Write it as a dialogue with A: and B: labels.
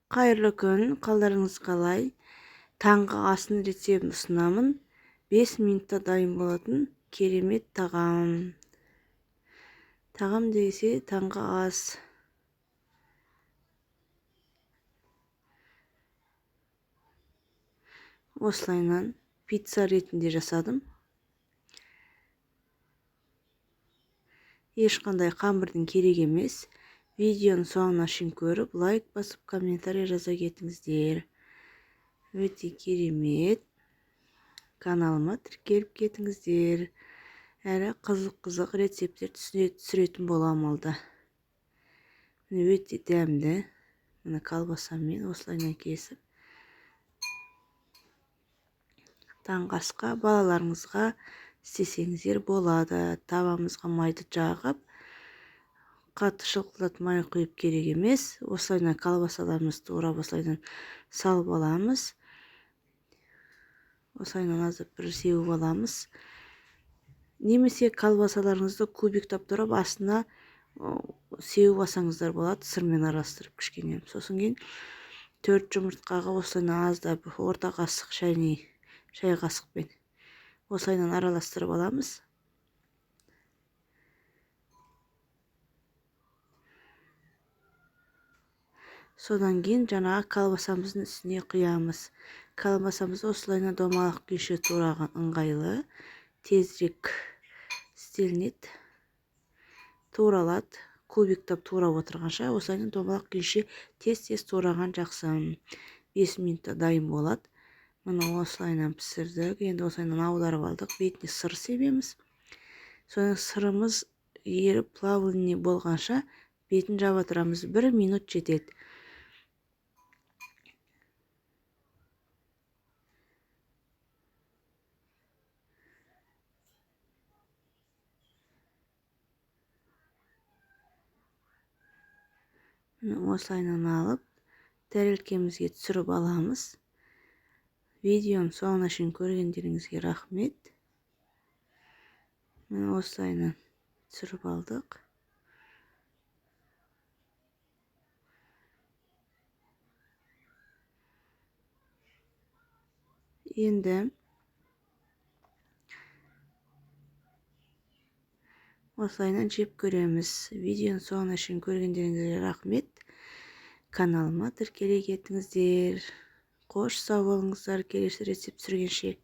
A: Қайырлы күн, қалдарыңыз қалай? Таңғы асын рецептін ұсынамын. 5 минутта дайын болатын керемет тағам. Тағам десе таңғы ас. Осылайынан пицца ретінде жасадым. Ешқандай қамырдың керек емес. Видеоны соңына шейін көріп, лайк басып, комментарий жаза кетіңіздер. Өте керемет. Каналыма тіркеліп кетіңіздер. Әрі қызық рецепттер түсіретін болам алда. Өте дәмді. Мына колбасамен осылайынан кесіп. Таңғы асқа балаларыңызға істесеңіздер болады. Табамызға майды жағып, қатты шылқылдатмай құйып керек емес. Осылайынан колбасаларымызды турап осылайынан салып аламыз. Осылайынан азып бір сеуіп аламыз. Немесе колбасаларыңызды кубиктап турап астына сеуіп алсаңыздар болады, сырмен араластырып кішкене. Сосын кейін 4 жұмыртқаға осылайынан аздап орта қасық шай қасықпен осылайынан араластырып аламыз. Содан кейін жаңағы колбасамыздың үстіне құямыз. Колбасамызды осылайынан домалақ күйше тураған ыңғайлы, тезірек істелінеді. Туралады, кубиктап турап отырғанша осылайынан домалақ күйше тез тураған жақсы. 5 минутта дайын болады. Мұны осылайынан пісірдік. Енді осылайынан аударып алдық. Бетіне сыр себеміз. Содан сырымыз еріп плавленый болғанша бетін жаба тұрамыз. 1 минут жетеді. Осылайынан алып, тәрелкемізге түсіріп аламыз. Видеоны соңына шейін көргендеріңізге рахмет. Осылайынан түсіріп алдық. Енді осылайынан жеп көреміз. Видеоны соңына шейін көргендеріңізге рахмет. Каналыма тіркеле кетіңіздер. Қош сау болыңыздар, келесі рецепт түсіргенше.